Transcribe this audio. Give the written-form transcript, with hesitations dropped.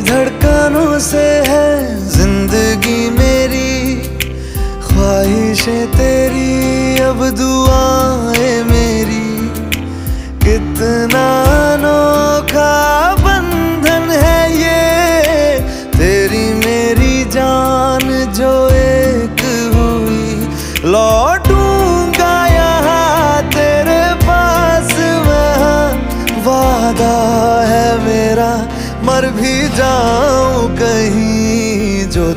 धड़कनों से है जिंदगी मेरी, ख्वाहिशें तेरी अब दुआएं मेरी। कितना अनोखा बंधन है ये, तेरी मेरी जान जो एक हुई। लौटूंगा यहाँ तेरे पास मैं, वादा है मेरा, मर भी जाऊं कहीं जो